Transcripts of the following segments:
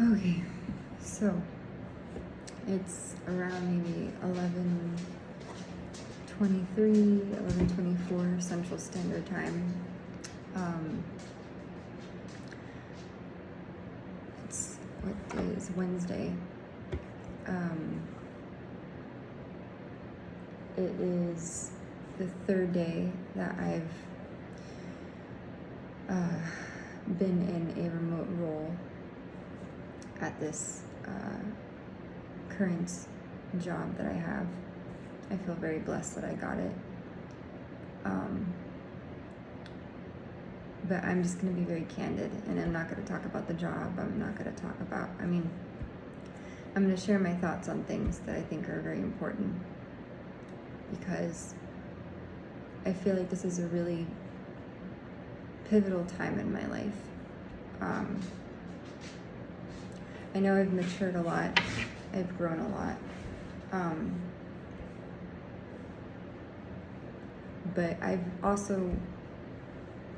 Okay, so it's around maybe 11:23, 11:24 Central Standard Time. It's what day is Wednesday. It is the third day that I've been in a remote role at this current job that I have. I feel very blessed that I got it. But I'm just going to be very candid, and I'm not going to talk about the job. I'm not going to talk about, I'm going to share my thoughts on things that I think are very important, because I feel like this is a really pivotal time in my life. I know I've matured a lot. I've grown a lot. But I've also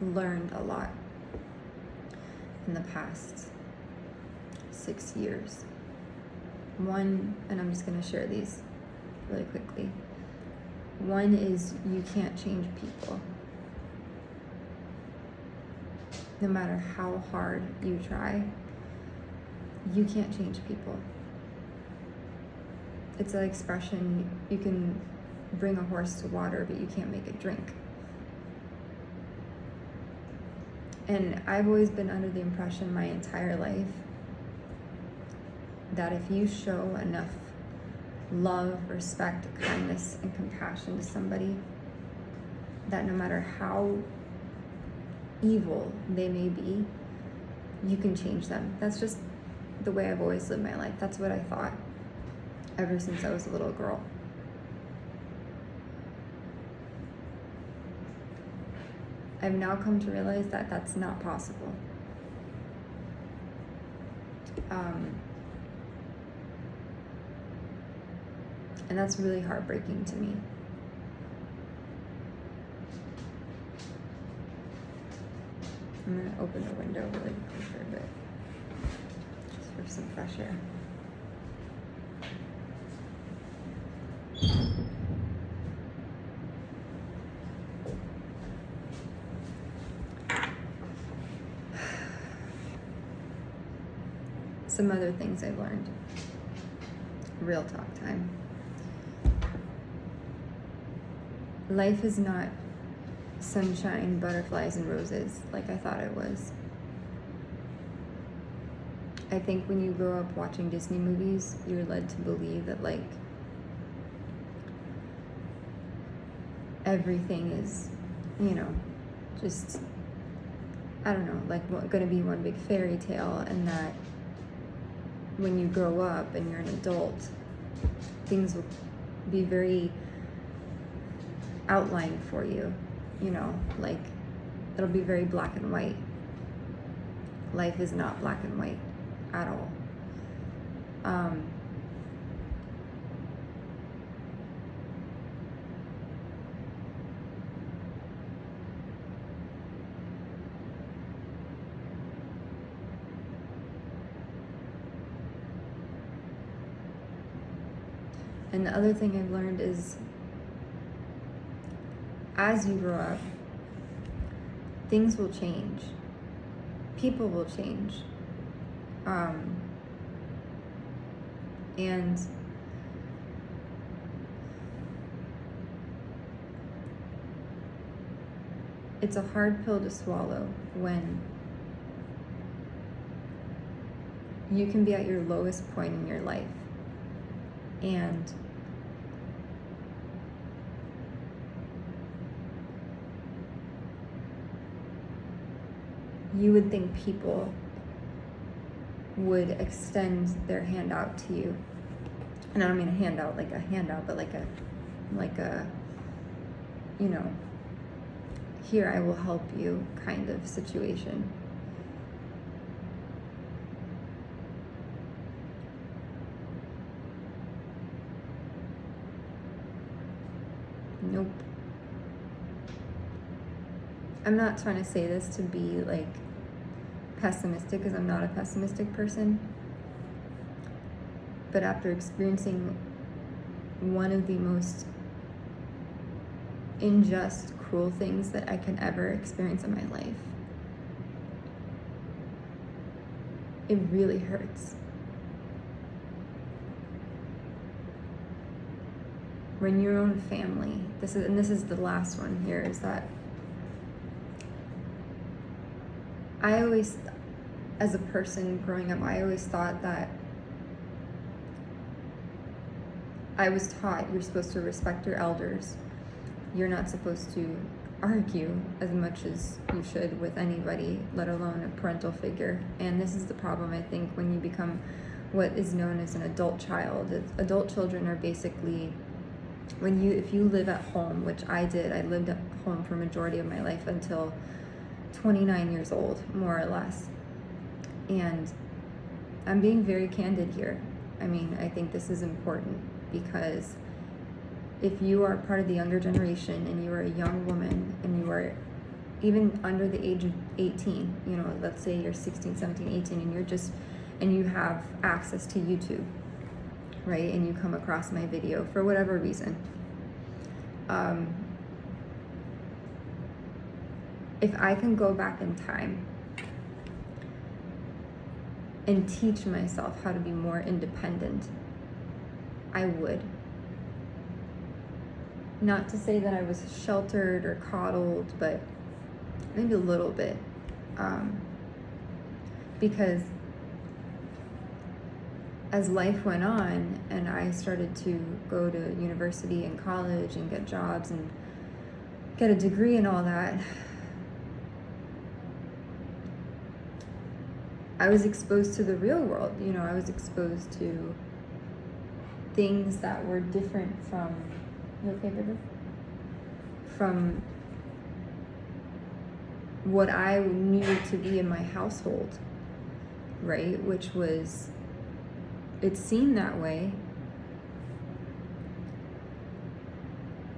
learned a lot in the past 6 years. One, and I'm just going to share these really quickly. One is you can't change people. No matter how hard you try, you can't change people. It's an expression, you can bring a horse to water, but you can't make it drink. And I've always been under the impression my entire life that if you show enough love, respect, kindness, and compassion to somebody, that no matter how evil they may be, you can change them. That's just the way I've always lived my life. That's what I thought ever since I was a little girl. I've now come to realize that that's not possible. And that's really heartbreaking to me. I'm going to open the window really quick for a bit, just for some fresh air. Some other things I've learned. Real talk time. Life is not sunshine, butterflies, and roses like I thought it was. I think when you grow up watching Disney movies, you're led to believe that like everything is, just, I don't know, like gonna be one big fairy tale, and that when you grow up and you're an adult, things will be very outlined for you, like it'll be very black and white. Life is not black and white at all. And the other thing I've learned is, as you grow up, things will change. People will change. And it's a hard pill to swallow when you can be at your lowest point in your life, and you would think people would extend their hand out to you. And I don't mean a handout like a handout, but like a, here, I will help you kind of situation. Nope. I'm not trying to say this to be like pessimistic, because I'm not a pessimistic person. But after experiencing one of the most unjust, cruel things that I can ever experience in my life, it really hurts. When your own family, this is the last one here, is that I always, as a person growing up, I always thought that I was taught you're supposed to respect your elders. You're not supposed to argue as much as you should with anybody, let alone a parental figure. And this is the problem, I think, when you become what is known as an adult child. Adult children are basically, if you live at home, which I did, I lived at home for a majority of my life until 29 years old, more or less. And I'm being very candid here. I mean, I think this is important because if you are part of the younger generation and you are a young woman and you are even under the age of 18, let's say you're 16, 17, 18, and you have access to YouTube, right? And you come across my video for whatever reason. If I can go back in time and teach myself how to be more independent, I would. Not to say that I was sheltered or coddled, but maybe a little bit. Because as life went on and I started to go to university and college and get jobs and get a degree and all that, I was exposed to the real world. I was exposed to things that were different from, you okay, baby? From what I knew to be in my household, right? Which was, it seemed that way.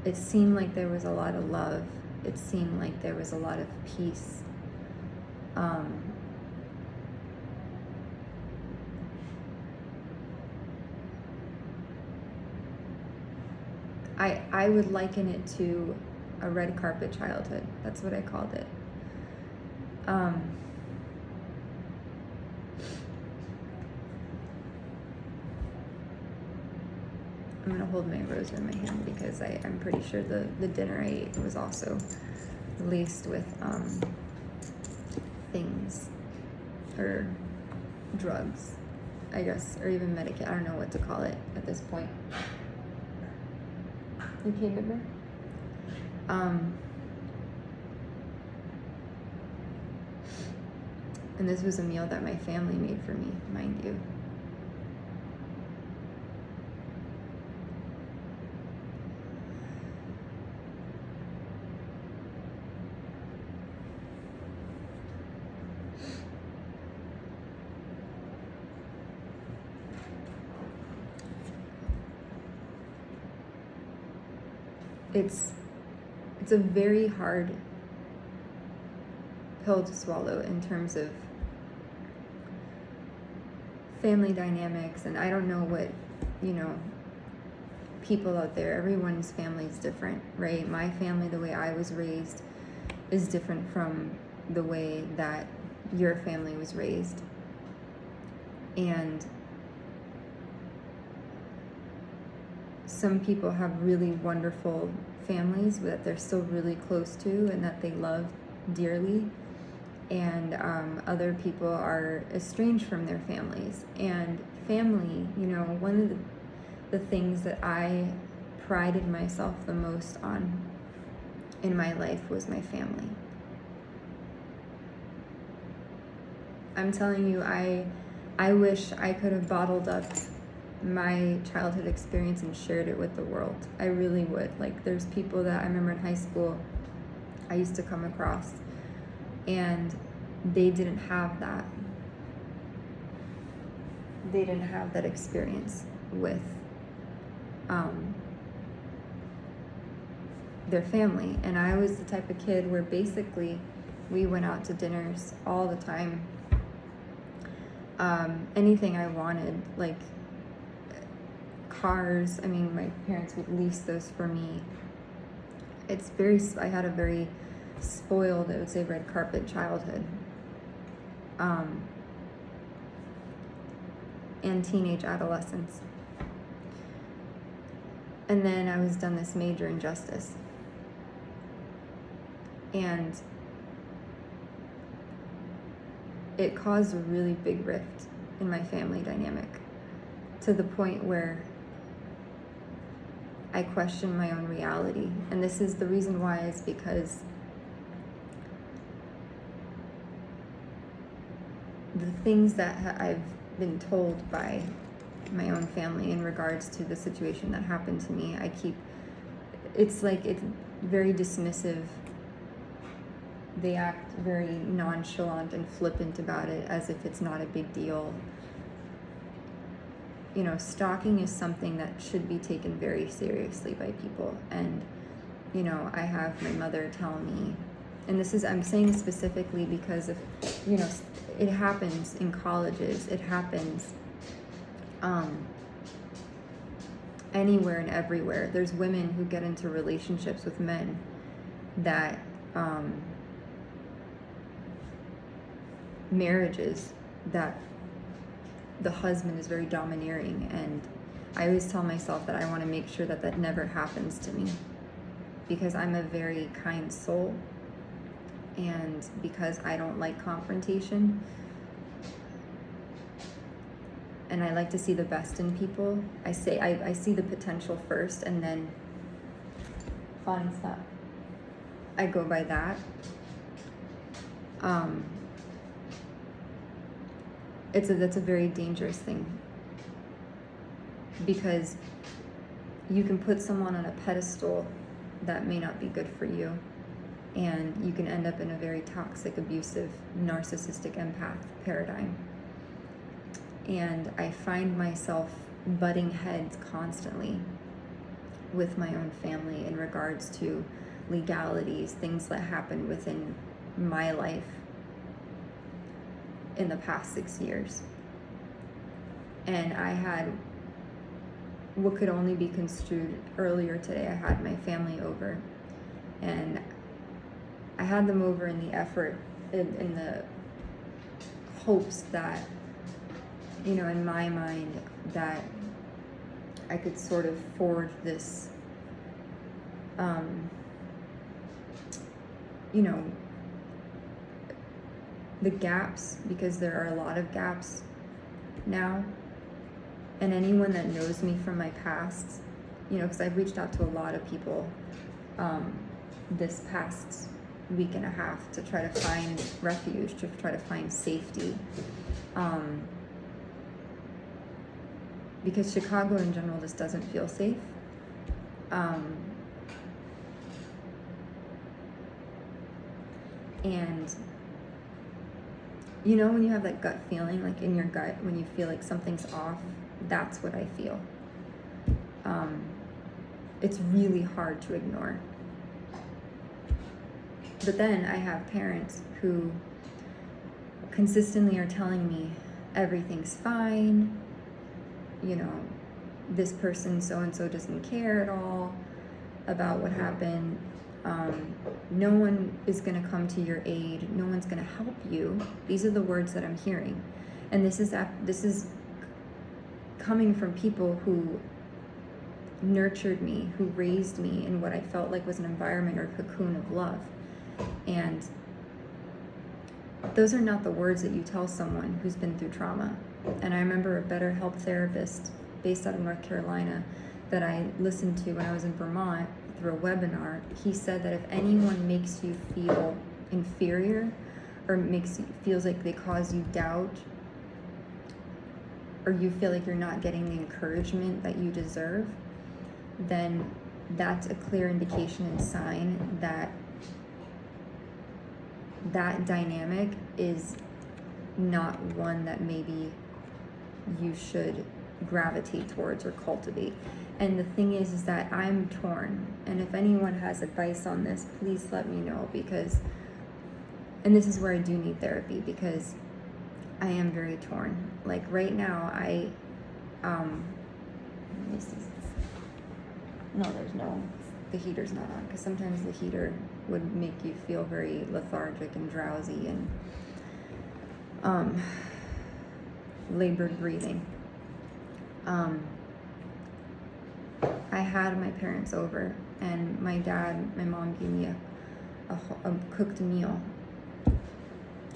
It seemed like there was a lot of love. It seemed like there was a lot of peace. I would liken it to a red carpet childhood. That's what I called it. I'm gonna hold my rosary in my hand because I'm pretty sure the dinner I ate was also laced with things or drugs, I guess, or even Medicaid. I don't know what to call it at this point. You okay, baby? And this was a meal that my family made for me, mind you. It's a very hard pill to swallow in terms of family dynamics, and I don't know what, people out there, everyone's family is different, right? My family, the way I was raised, is different from the way that your family was raised. And some people have really wonderful families that they're still really close to and that they love dearly. And other people are estranged from their families. And family, one of the things that I prided myself the most on in my life was my family. I'm telling you, I wish I could have bottled up my childhood experience and shared it with the world. I really would. Like, there's people that I remember in high school I used to come across, and they didn't have that. They didn't have that experience with their family. And I was the type of kid where basically we went out to dinners all the time. Anything I wanted, like cars. I mean, my parents would lease those for me. I had a very spoiled, I would say, red carpet childhood. And teenage adolescence. And then I was done this major injustice. And it caused a really big rift in my family dynamic, to the point where I questioned my own reality. And this is the reason why, is because the things that I've been told by my own family in regards to the situation that happened to me, it's very dismissive. They act very nonchalant and flippant about it, as if it's not a big deal. You know, stalking is something that should be taken very seriously by people. And, you know, I have my mother tell me, and I'm saying this specifically because of, you know, it happens in colleges, it happens anywhere and everywhere. There's women who get into relationships with men that, marriages that the husband is very domineering, and I always tell myself that I want to make sure that that never happens to me, because I'm a very kind soul, and because I don't like confrontation, and I like to see the best in people. I see the potential first, and then I go by that. That's a very dangerous thing, because you can put someone on a pedestal that may not be good for you, and you can end up in a very toxic, abusive, narcissistic empath paradigm. And I find myself butting heads constantly with my own family in regards to legalities, things that happen within my life in the past 6 years. And I had what could only be construed earlier today. I had my family over, and I had them over in the effort, in the hopes that, you know, in my mind, that I could sort of forge this, you know, the gaps, because there are a lot of gaps now. And anyone that knows me from my past, you know, because I've reached out to a lot of people this past week and a half to try to find refuge, to try to find safety. Because Chicago in general just doesn't feel safe. And you know, when you have that gut feeling, like in your gut, when you feel like something's off, that's what I feel. It's really hard to ignore. But then I have parents who consistently are telling me everything's fine, you know, this person so-and-so doesn't care at all about what happened. No one is going to come to your aid. No one's going to help you. These are the words that I'm hearing. And this is coming from people who nurtured me, who raised me in what I felt like was an environment or cocoon of love. And those are not the words that you tell someone who's been through trauma. And I remember a BetterHelp therapist based out of North Carolina that I listened to when I was in Vermont through a webinar. He said that if anyone makes you feel inferior, or feels like they cause you doubt, or you feel like you're not getting the encouragement that you deserve, then that's a clear indication and sign that that dynamic is not one that maybe you should gravitate towards or cultivate. And the thing is that I'm torn, and if anyone has advice on this, please let me know, because, and this is where I do need therapy, because I am very torn. Like right now, Let me see. No, there's no, the heater's not on, because sometimes the heater would make you feel very lethargic and drowsy and labored breathing. I had my parents over, and my mom gave me a cooked meal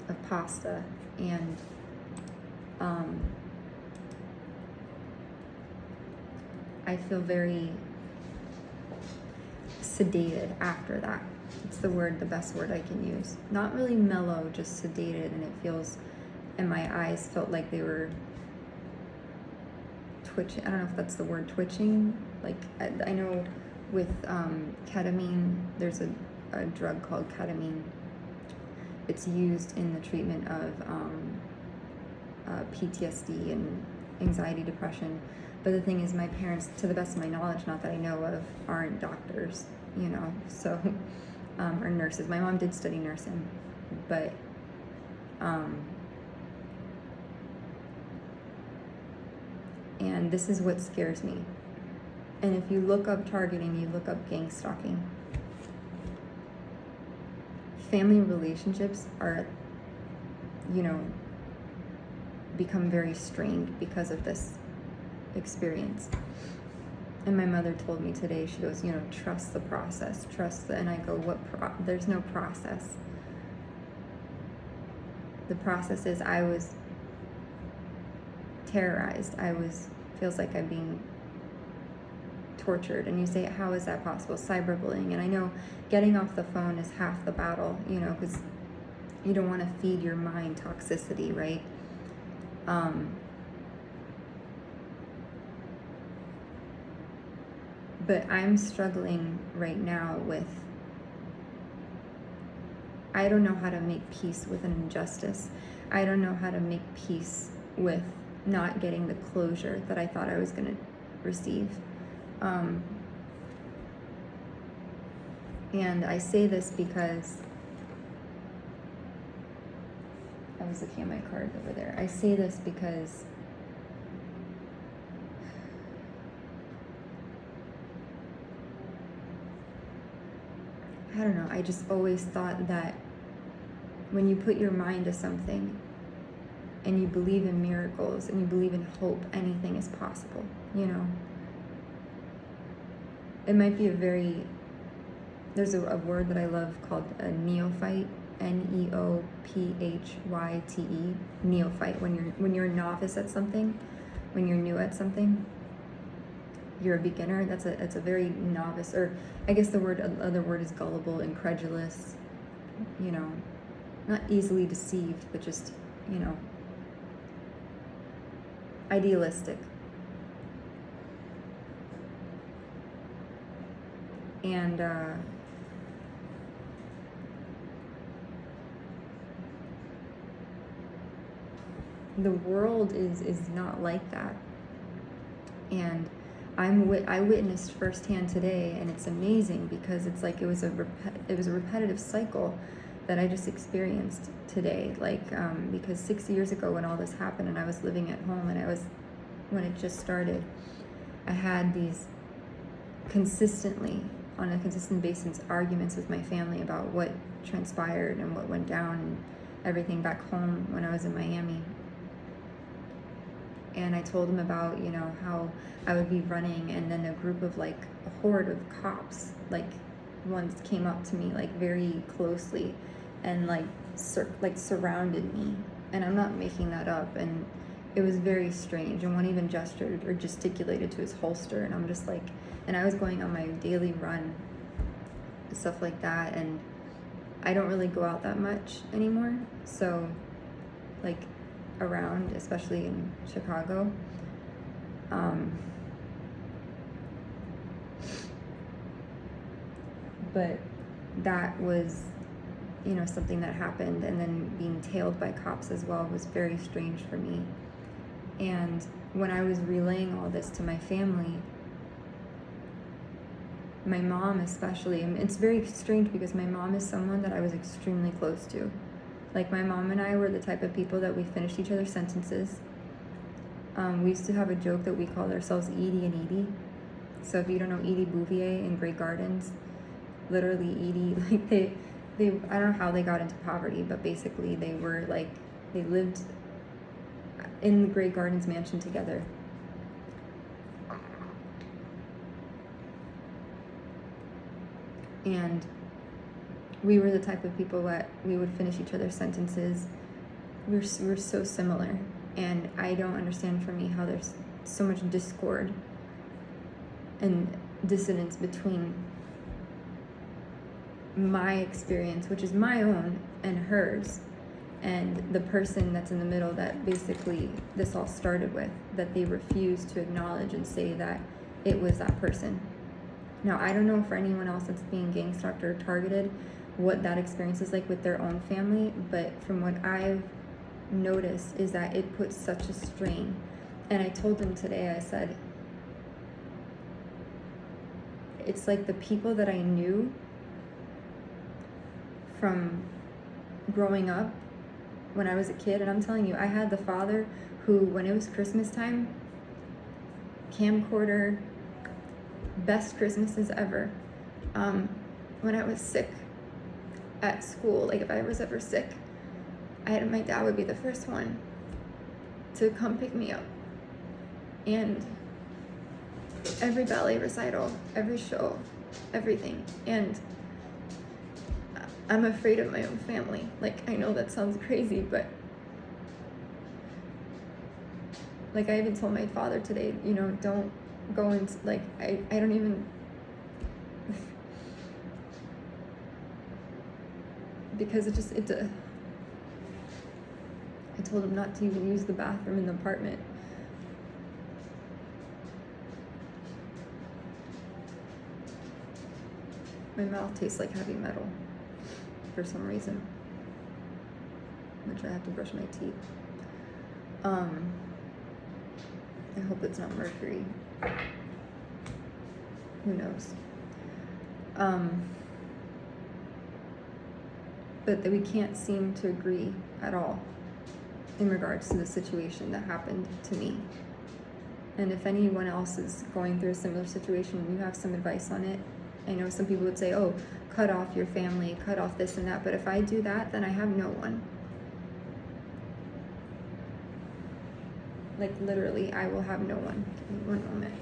of pasta, and I feel very sedated after that. It's the best word I can use. Not really mellow, just sedated, and it feels, and my eyes felt like they were twitching. I don't know if that's the word, twitching. Like, I know with ketamine, there's a drug called ketamine. It's used in the treatment of PTSD and anxiety, depression. But the thing is, my parents, to the best of my knowledge, not that I know of, aren't doctors, so, or nurses. My mom did study nursing, but, and this is what scares me. And if you look up targeting, you look up gangstalking. Family relationships are, become very strained because of this experience. And my mother told me today, she goes, trust the process, and I go, there's no process. The process is I was terrorized. Feels like I'm being tortured. And you say, how is that possible? Cyberbullying. And I know getting off the phone is half the battle, because you don't want to feed your mind toxicity, right? But I'm struggling right now with, I don't know how to make peace with an injustice. I don't know how to make peace with not getting the closure that I thought I was going to receive. And I say this because I was looking at my card over there. I say this because I don't know, I just always thought that when you put your mind to something and you believe in miracles and you believe in hope, anything is possible, It might be there's a word that I love called a neophyte, Neophyte, neophyte. When you're a novice at something, when you're new at something, you're a beginner. That's a very novice, or I guess the other word is gullible, incredulous, not easily deceived, but just, idealistic. And the world is not like that. And I witnessed firsthand today, and it's amazing because it's like it was a repetitive cycle that I just experienced today. Like because 6 years ago when all this happened and I was living at home, and when it just started, I had these on a consistent basis arguments with my family about what transpired and what went down and everything back home when I was in Miami. And I told him about, how I would be running, and then a group of a horde of cops, ones came up to me very closely and surrounded me. And I'm not making that up. And it was very strange. And one even gestured or gesticulated to his holster. And I'm just and I was going on my daily run, stuff like that. And I don't really go out that much anymore. So around, especially in Chicago. But that was, something that happened, and then being tailed by cops as well was very strange for me. And when I was relaying all this to my family, my mom especially, and it's very strange because my mom is someone that I was extremely close to. My mom and I were the type of people that we finished each other's sentences. We used to have a joke that we called ourselves Edie and Edie. So if you don't know Edie Bouvier in Grey Gardens, literally Edie, like they I don't know how they got into poverty, but basically they were like, they lived in the Grey Gardens mansion together. And we were the type of people that we would finish each other's sentences. We're so similar. And I don't understand for me how there's so much discord and dissonance between my experience, which is my own, and hers, and the person that's in the middle that basically this all started with, that they refuse to acknowledge and say that it was that person. Now, I don't know for anyone else that's being gang-stalked or targeted what that experience is like with their own family, but from what I've noticed is that it puts such a strain. And I told them today, I said, it's like the people that I knew from growing up when I was a kid, and I'm telling you, I had the father who, when it was Christmas time, camcorder, best Christmases ever. When I was sick at school, like if I was ever sick, my dad would be the first one to come pick me up. And every ballet recital, every show, everything. And I'm afraid of my own family. Like, I know that sounds crazy, but like I even told my father today, you know, don't go into, like, I don't even, because I told him not to even use the bathroom in the apartment. My mouth tastes like heavy metal for some reason, which I have to brush my teeth. I hope it's not mercury. Who knows? But that we can't seem to agree at all in regards to the situation that happened to me. And if anyone else is going through a similar situation and you have some advice on it, I know some people would say, oh, cut off your family, cut off this and that. But if I do that, then I have no one. Like literally, I will have no one. Give me one moment.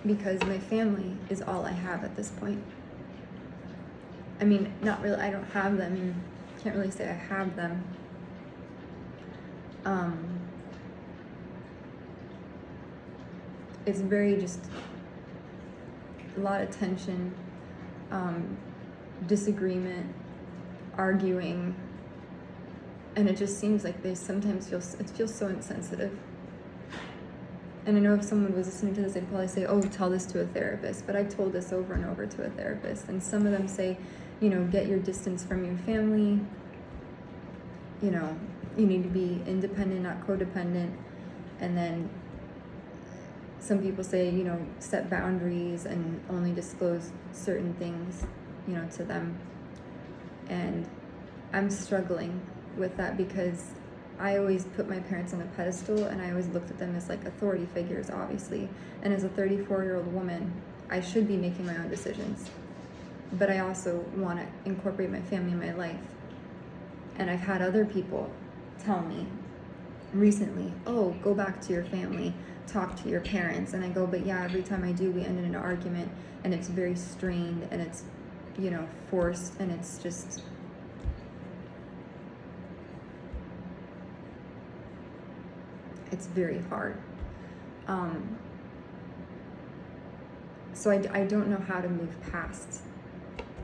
Because my family is all I have at this point. I mean, not really, I don't have them. Can't really say I have them. It's very just a lot of tension, disagreement, arguing, and it just seems like they sometimes it feels so insensitive. And I know if someone was listening to this, they'd probably say, oh, tell this to a therapist. But I've told this over and over to a therapist. And some of them say, you know, get your distance from your family. You know, you need to be independent, not codependent. And then some people say, you know, set boundaries and only disclose certain things, you know, to them. And I'm struggling with that because I always put my parents on a pedestal and I always looked at them as like authority figures, obviously. And as a 34-year-old woman, I should be making my own decisions. But I also want to incorporate my family in my life. And I've had other people tell me recently, oh, go back to your family, talk to your parents. And I go, but yeah, every time I do, we end in an argument and it's very strained and it's, you know, forced and it's just... it's very hard. So I don't know how to move past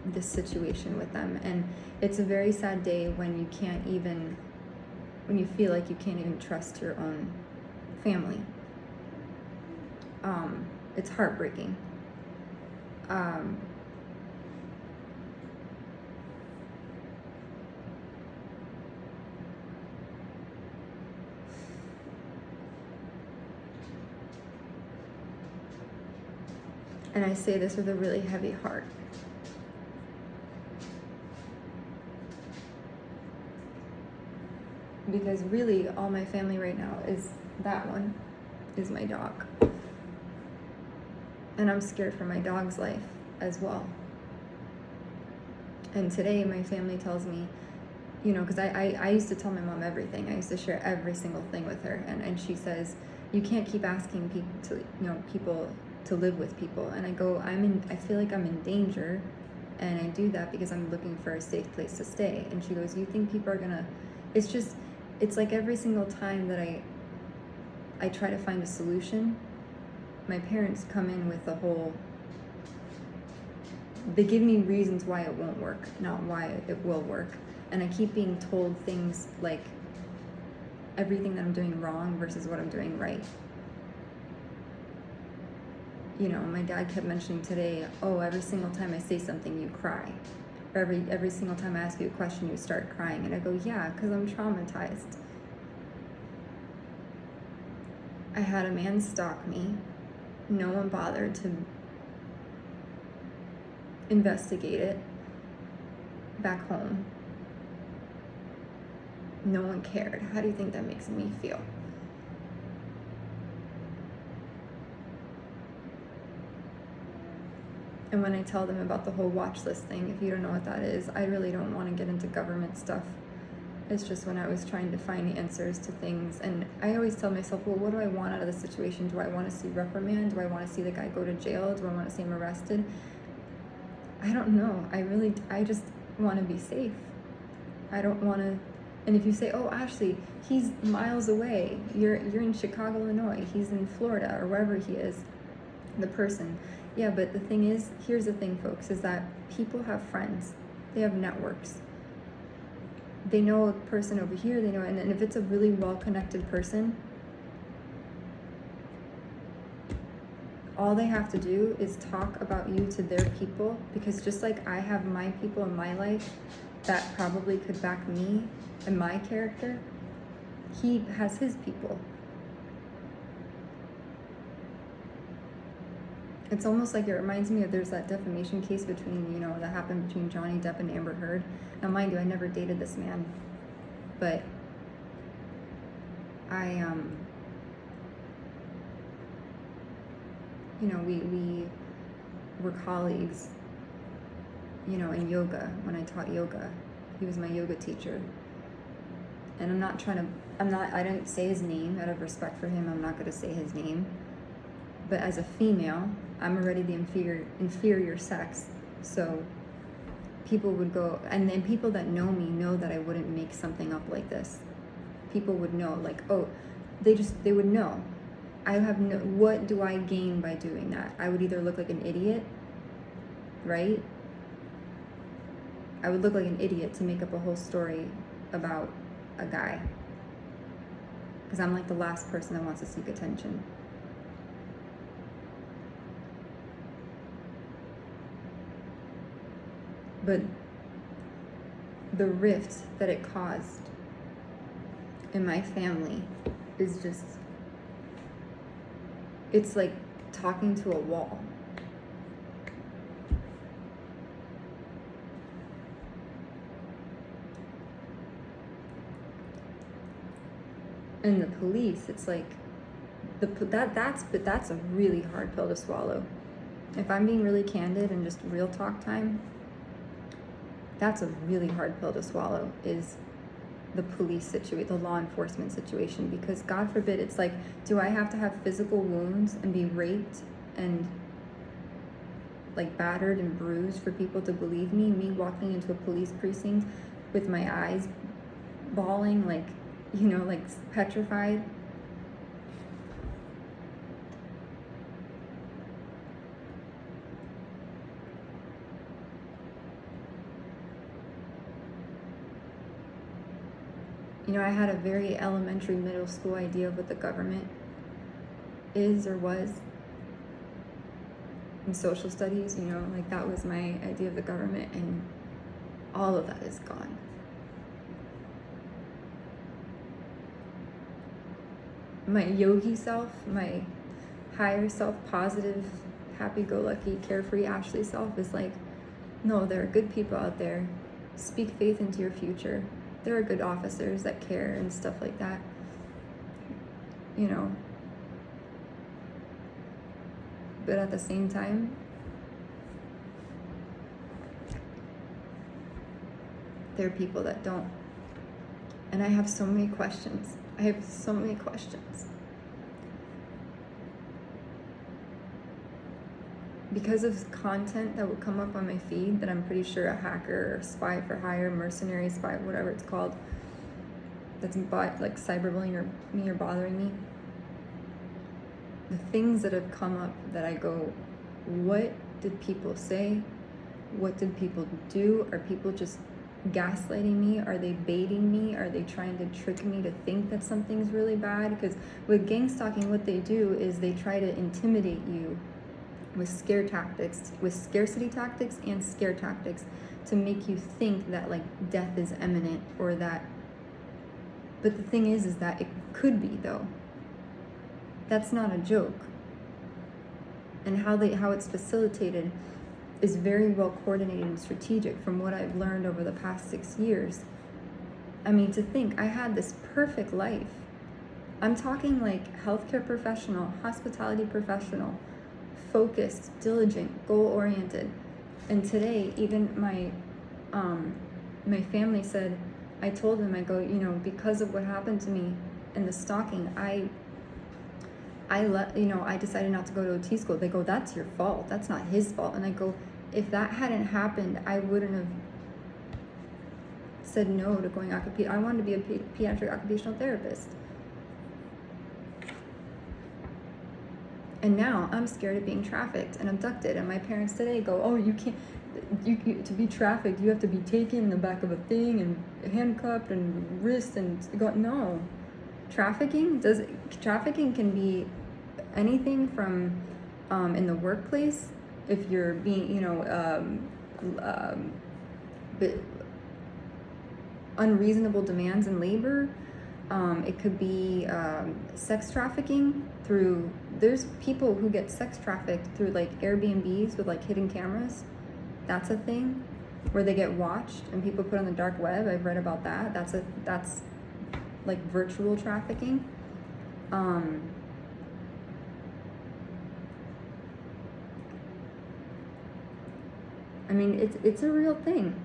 this situation with them. And it's a very sad day when you can't even, when you feel like you can't even trust your own family. It's heartbreaking. And I say this with a really heavy heart. Because really, all my family right now is that one, is my dog. And I'm scared for my dog's life as well. And today, my family tells me, you know, because I used to tell my mom everything. I used to share every single thing with her. And she says, you can't keep asking people to live with people. And I go, I feel like I'm in danger. And I do that because I'm looking for a safe place to stay. And she goes, you think people are gonna, it's like every single time that I try to find a solution, my parents come in with the whole, they give me reasons why it won't work, not why it will work. And I keep being told things like everything that I'm doing wrong versus what I'm doing right. You know, my dad kept mentioning today, oh, every single time I say something, you cry. Or every single time I ask you a question, you start crying. And I go, yeah, because I'm traumatized. I had a man stalk me. No one bothered to investigate it back home. No one cared. How do you think that makes me feel? And when I tell them about the whole watch list thing, if you don't know what that is, I really don't want to get into government stuff. It's just when I was trying to find answers to things. And I always tell myself, well, what do I want out of the situation? Do I want to see reprimand? Do I want to see the guy go to jail? Do I want to see him arrested? I don't know. I just want to be safe. I don't want to. And if you say, oh, Ashley, he's miles away. You're in Chicago, Illinois. He's in Florida or wherever he is, the person. Yeah, but the thing is, here's the thing, folks, is that people have friends. They have networks. They know a person over here, they know, and if it's a really well-connected person, all they have to do is talk about you to their people, because just like I have my people in my life that probably could back me and my character, he has his people. It's almost like it reminds me of, there's that defamation case between, that happened between Johnny Depp and Amber Heard. Now, mind you, I never dated this man, but we were colleagues, in yoga, when I taught yoga. He was my yoga teacher. And I don't say his name out of respect for him. I'm not going to say his name. But as a female, I'm already the inferior sex. So people would go, and then people that know me know that I wouldn't make something up like this. People would know, like, oh, they would know. What do I gain by doing that? I would either look like an idiot, right? I would look like an idiot to make up a whole story about a guy. Because I'm like the last person that wants to seek attention. But the rift that it caused in my family is just, it's like talking to a wall. And the police, it's like, that's a really hard pill to swallow. If I'm being really candid and just real talk time, that's a really hard pill to swallow, is the police situation, the law enforcement situation. Because God forbid, it's like, do I have to have physical wounds and be raped and like battered and bruised for people to believe me? Me walking into a police precinct with my eyes bawling, like, like petrified. I had a very elementary, middle school idea of what the government is or was in social studies, like that was my idea of the government, and all of that is gone. My yogi self, my higher self, positive happy-go-lucky, carefree Ashley self is like, no, there are good people out there. Speak faith into your future. There are good officers that care and stuff like that. You know. But at the same time, there are people that don't. And I have so many questions. I have so many questions. Because of content that would come up on my feed that I'm pretty sure a hacker or spy for hire, mercenary spy, whatever it's called, that's like cyberbullying me or bothering me. The things that have come up that I go, what did people say? What did people do? Are people just gaslighting me? Are they baiting me? Are they trying to trick me to think that something's really bad? Because with gangstalking, what they do is they try to intimidate you with scare tactics, with scarcity tactics and scare tactics, to make you think that like death is imminent or that. But the thing is that it could be though. That's not a joke. And how it's facilitated is very well coordinated and strategic from what I've learned over the past 6 years. I mean, to think I had this perfect life. I'm talking like healthcare professional, hospitality professional, focused, diligent, goal-oriented. And today, even my family said, I told them, I go, you know, because of what happened to me and the stalking, I decided not to go to OT school. They go, that's your fault. That's not his fault. And I go, if that hadn't happened, I wouldn't have said no to going I wanted to be a pediatric occupational therapist. And now I'm scared of being trafficked and abducted. And my parents today go, oh, you can't, to be trafficked, you have to be taken in the back of a thing and handcuffed and wrist and go, no. Trafficking can be anything from in the workplace, if you're being, unreasonable demands in labor. It could be sex trafficking there's people who get sex trafficked through like Airbnbs with like hidden cameras. That's a thing where they get watched and people put on the dark web. I've read about that. That's like virtual trafficking. I mean, it's a real thing.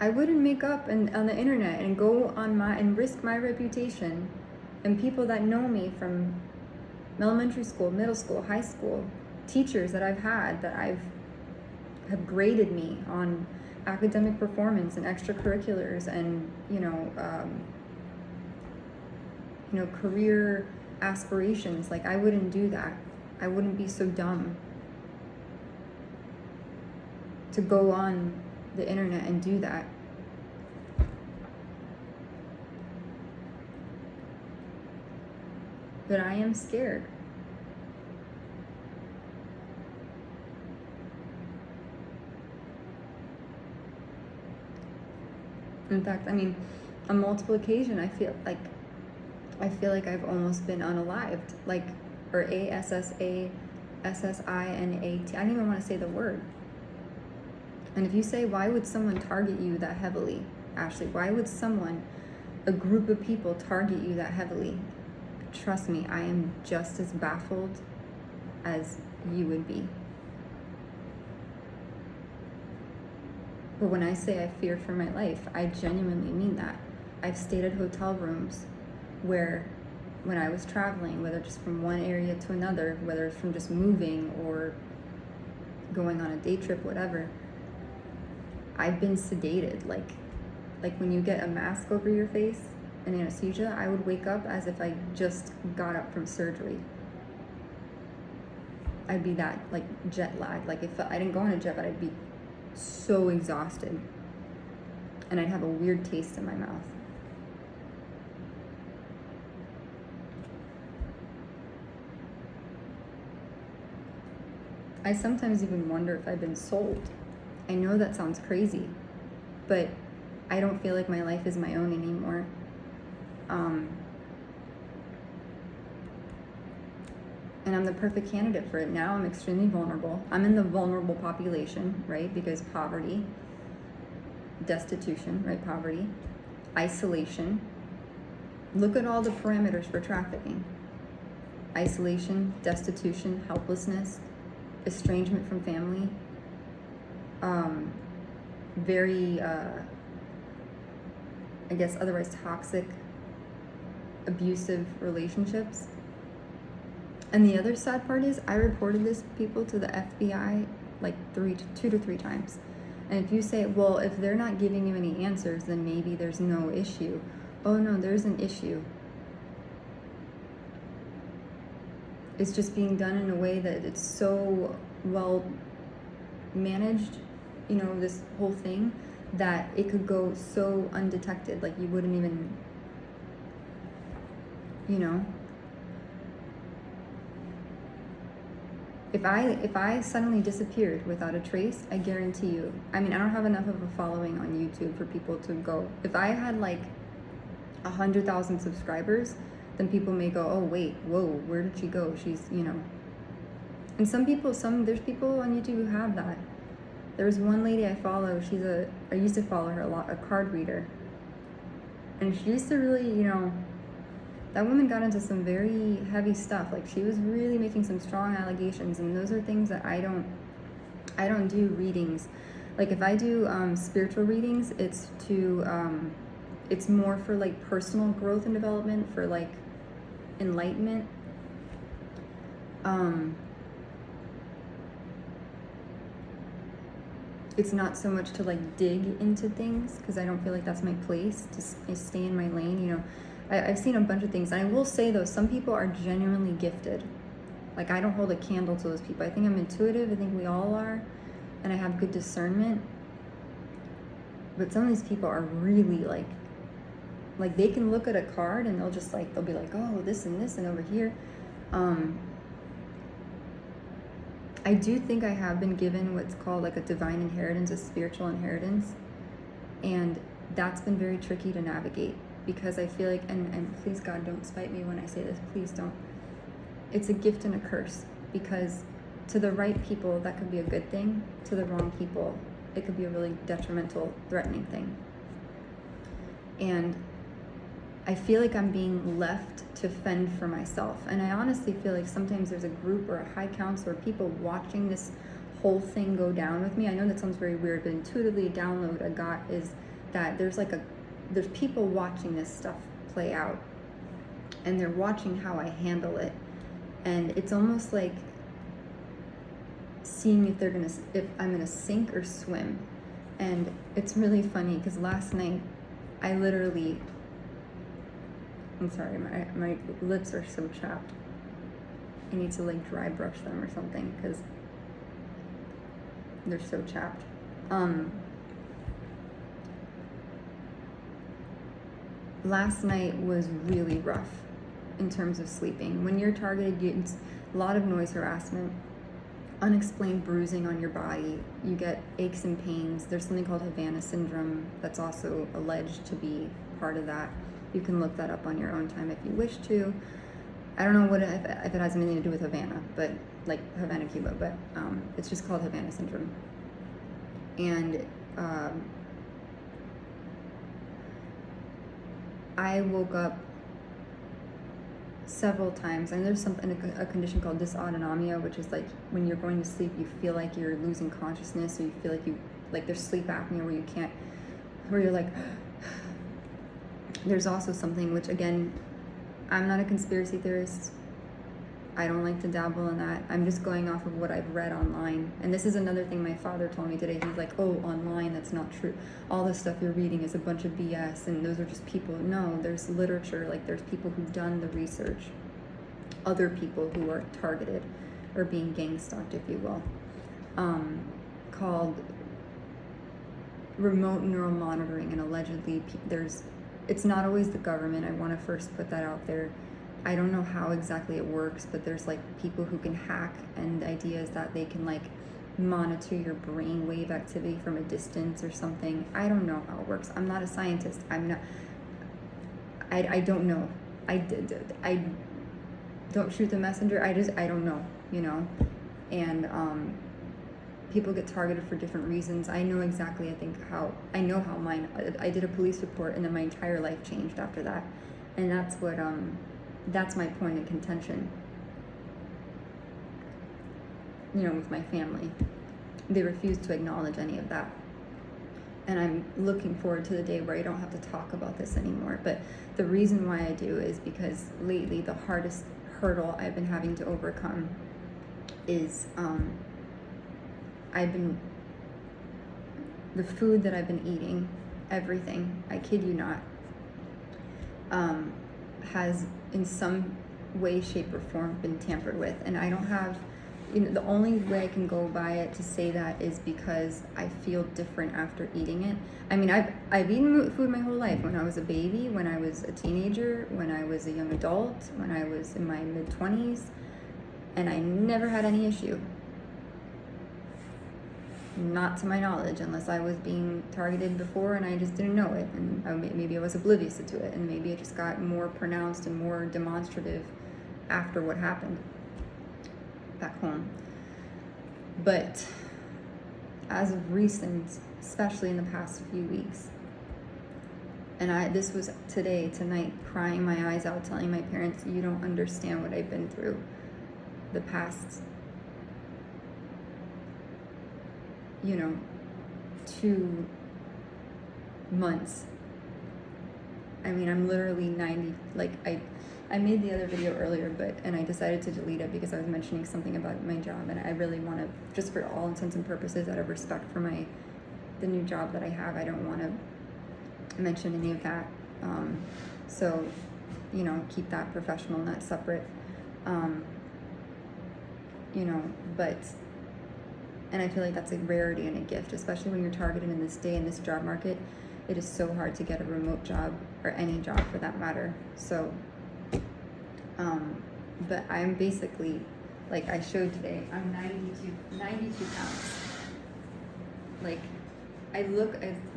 I wouldn't make up on the internet and go and risk my reputation and people that know me from elementary school, middle school, high school, teachers that I've had that have graded me on academic performance and extracurriculars and career aspirations. Like, I wouldn't do that. I wouldn't be so dumb to go on the internet and do that. But I am scared. In fact, I mean, on multiple occasions, I feel like I've almost been unalived, or ASSA, SSINAT. I don't even want to say the word. And if you say, why would someone target you that heavily, Ashley? Why would a group of people target you that heavily? Trust me, I am just as baffled as you would be. But when I say I fear for my life, I genuinely mean that. I've stayed at hotel rooms where, when I was traveling, whether just from one area to another, whether it's from just moving or going on a day trip, whatever, I've been sedated. Like when you get a mask over your face and anesthesia, I would wake up as if I just got up from surgery. I'd be that, jet lagged. If I didn't go on a jet, but I'd be so exhausted. And I'd have a weird taste in my mouth. I sometimes even wonder if I've been sold. I know that sounds crazy, but I don't feel like my life is my own anymore. And I'm the perfect candidate for it. Now I'm extremely vulnerable. I'm in the vulnerable population, right? Because poverty, destitution, right? Poverty, isolation. Look at all the parameters for trafficking. Isolation, destitution, helplessness, estrangement from family, very, I guess, otherwise toxic, abusive relationships. And the other sad part is I reported this people to the FBI like 2 to 3 times. And if you say, well, if they're not giving you any answers, then maybe there's no issue. Oh no, there's an issue. It's just being done in a way that it's so well managed, you know, this whole thing, that it could go so undetected, like you wouldn't even, you know. If I suddenly disappeared without a trace, I guarantee you, I mean, I don't have enough of a following on YouTube for people to go. If I had like 100,000 subscribers, then people may go, oh wait, whoa, where did she go? She's, you know. And there's people on YouTube who have that. There's one lady I follow, I used to follow her a lot, a card reader. And she used to really, you know, that woman got into some very heavy stuff. Like she was really making some strong allegations, and those are things that I don't do readings. Like if I do spiritual readings, it's more for like personal growth and development, for like enlightenment. It's not so much to like dig into things, because I don't feel like that's my place to stay in my lane, you know. I've seen a bunch of things, and I will say though, some people are genuinely gifted. Like I don't hold a candle to those people. I think I'm intuitive, I think we all are, and I have good discernment. But some of these people are really like they can look at a card and they'll be like, oh, this and over here. I do think I have been given what's called like a divine inheritance, a spiritual inheritance, and that's been very tricky to navigate. Because I feel like, and please God, don't spite me when I say this, please don't. It's a gift and a curse, because to the right people, that could be a good thing. To the wrong people, it could be a really detrimental, threatening thing. And I feel like I'm being left to fend for myself. And I honestly feel like sometimes there's a group or a high council or people watching this whole thing go down with me. I know that sounds very weird, but intuitively a download I got is that there's people watching this stuff play out, and they're watching how I handle it, and it's almost like seeing if I'm gonna sink or swim. And it's really funny because last night I'm sorry, my lips are so chapped. I need to like dry brush them or something because they're so chapped. Last night was really rough in terms of sleeping. When you're targeted, it's a lot of noise harassment, unexplained bruising on your body. You get aches and pains. There's something called Havana syndrome that's also alleged to be part of that. You can look that up on your own time if you wish to. I don't know if it has anything to do with Havana, but like Havana, Cuba, but it's just called Havana syndrome. And I woke up several times, and there's a condition called dysautonomia, which is like when you're going to sleep, you feel like you're losing consciousness, or you feel like there's sleep apnea where you're like. There's also something which, again, I'm not a conspiracy theorist. I don't like to dabble in that. I'm just going off of what I've read online. And this is another thing my father told me today. He's like, oh, online, that's not true. All this stuff you're reading is a bunch of BS, and those are just people. No, there's literature. Like, there's people who've done the research. Other people who are targeted or being gang-stalked, if you will. Called remote neural monitoring, and allegedly it's not always the government. I want to first put that out there. I don't know how exactly it works, but there's like people who can hack, and the idea is that they can like monitor your brain wave activity from a distance or something. I don't know how it works. I'm not a scientist. I don't know. don't shoot the messenger. I don't know, you know. And people get targeted for different reasons. I know exactly, I know how mine, I did a police report and then my entire life changed after that. And that's what, that's my point of contention, you know, with my family. They refuse to acknowledge any of that. And I'm looking forward to the day where I don't have to talk about this anymore. But the reason why I do is because lately the hardest hurdle I've been having to overcome is the food that I've been eating, everything, I kid you not, has in some way, shape, or form been tampered with. And I don't have, you know, the only way I can go by it to say that is because I feel different after eating it. I mean, I've eaten food my whole life. When I was a baby, when I was a teenager, when I was a young adult, when I was in my mid-20s, and I never had any issue. Not to my knowledge, unless I was being targeted before and I just didn't know it, and maybe I was oblivious to it, and maybe it just got more pronounced and more demonstrative after what happened back home. But as of recent, especially in the past few weeks, and this was tonight, crying my eyes out, telling my parents, you don't understand what I've been through the past, you know, 2 months. I mean, I'm literally 90, like I made the other video earlier, and I decided to delete it because I was mentioning something about my job, and I really want to, just for all intents and purposes, out of respect for the new job that I have, I don't want to mention any of that. So, you know, keep that professional, not separate. You know, and I feel like that's a rarity and a gift, especially when you're targeted in this day, in this job market. It is so hard to get a remote job, or any job for that matter. So, but I'm basically, like I showed today, I'm 92 pounds. Like, it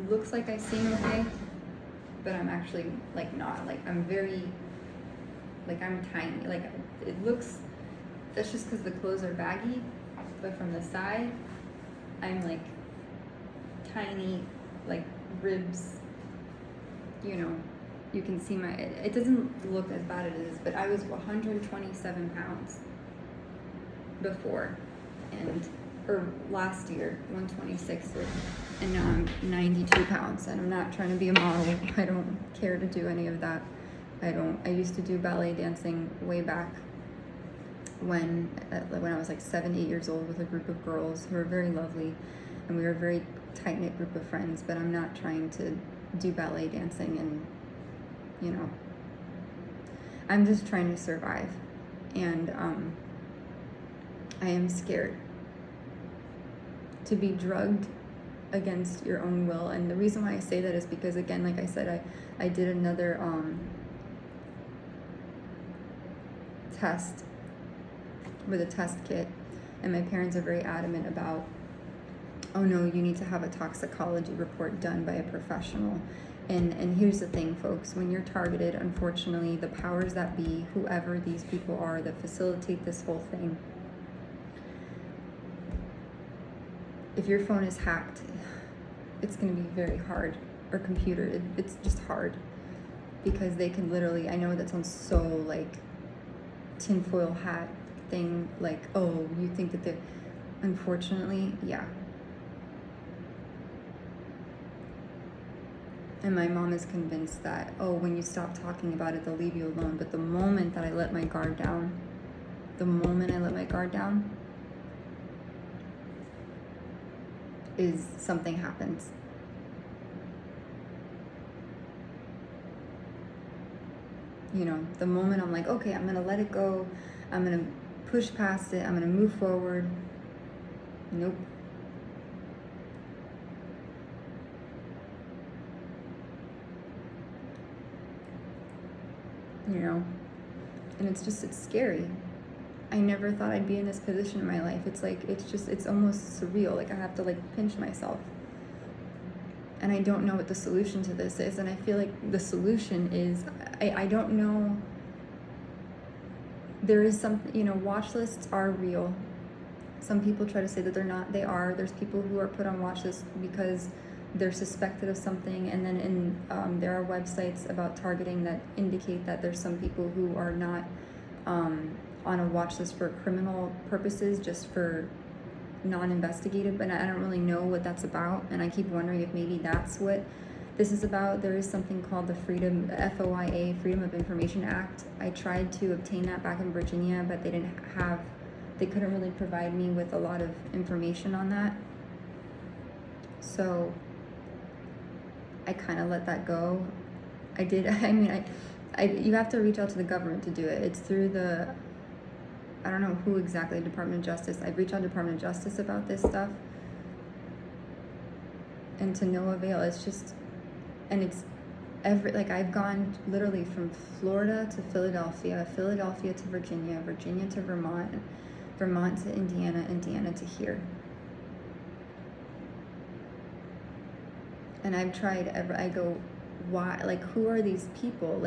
looks like I seem okay, but I'm actually, like, not. Like, I'm very, like, I'm tiny. Like, it looks, that's just because the clothes are baggy, but from the side, I'm, like, tiny, like, ribs, you know. You can see it doesn't look as bad as it is, but I was 127 pounds before, or last year, 126, and now I'm 92 pounds, and I'm not trying to be a model. I don't care to do any of that. I used to do ballet dancing way back when I was like 7, 8 years old with a group of girls who were very lovely, and we were a very tight-knit group of friends, but I'm not trying to do ballet dancing, and you know, I'm just trying to survive, and I am scared to be drugged against your own will. And the reason why I say that is because, again, like I said, I did another test with a test kit, and my parents are very adamant about, oh no, you need to have a toxicology report done by a professional. And here's the thing, folks, when you're targeted, unfortunately, the powers that be, whoever these people are that facilitate this whole thing, if your phone is hacked, it's going to be very hard, or computer, it's just hard, because they can literally, I know that sounds so like tinfoil hat thing, like, oh, you think that they're, unfortunately, yeah. And my mom is convinced that, oh, when you stop talking about it, they'll leave you alone. But the moment that I let my guard down, is something happens. You know, the moment I'm like, okay, I'm going to let it go. I'm going to push past it. I'm going to move forward. Nope. You know, and it's scary. I never thought I'd be in this position in my life. It's like, it's almost surreal. Like, I have to, like, pinch myself. And I don't know what the solution to this is. And I feel like the solution is, I don't know there is some, watch lists are real. Some people try to say that they're not. They are. There's people who are put on watch lists because they're suspected of something, and then there are websites about targeting that indicate that there's some people who are not on a watch list for criminal purposes, just for non-investigative, but I don't really know what that's about, and I keep wondering if maybe that's what this is about. There is something called the FOIA, Freedom of Information Act. I tried to obtain that back in Virginia, but they couldn't really provide me with a lot of information on that. So I kind of let that go. You have to reach out to the government to do it. It's through I don't know who exactly, Department of Justice. I've reached out to Department of Justice about this stuff, and to no avail. It's just, and it's I've gone literally from Florida to Philadelphia, Philadelphia to Virginia, Virginia to Vermont, Vermont to Indiana, Indiana to here. And I've tried, I go, why, who are these people?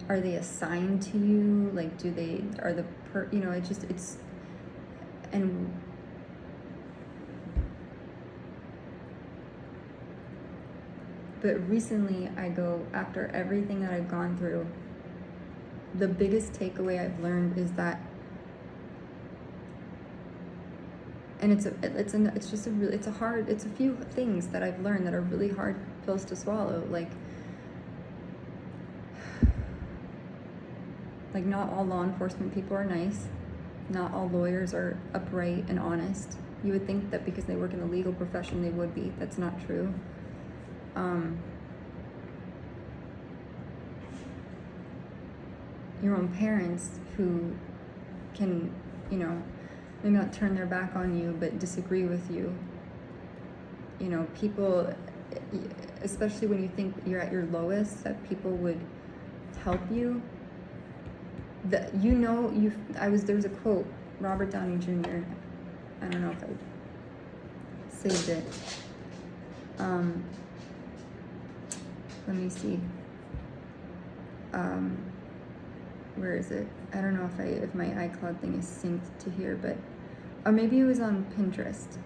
Are they assigned to you? But recently I go, after everything that I've gone through, the biggest takeaway I've learned is that, and it's a few things that I've learned that are really hard pills to swallow. Not all law enforcement people are nice. Not all lawyers are upright and honest. You would think that because they work in the legal profession they would be. That's not true. Your own parents who can, maybe not turn their back on you, but disagree with you. People, especially when you think you're at your lowest, that people would help you. There was a quote, Robert Downey Jr. I don't know if I saved it. Let me see. Where is it? I don't know if my iCloud thing is synced to here, but or maybe it was on Pinterest.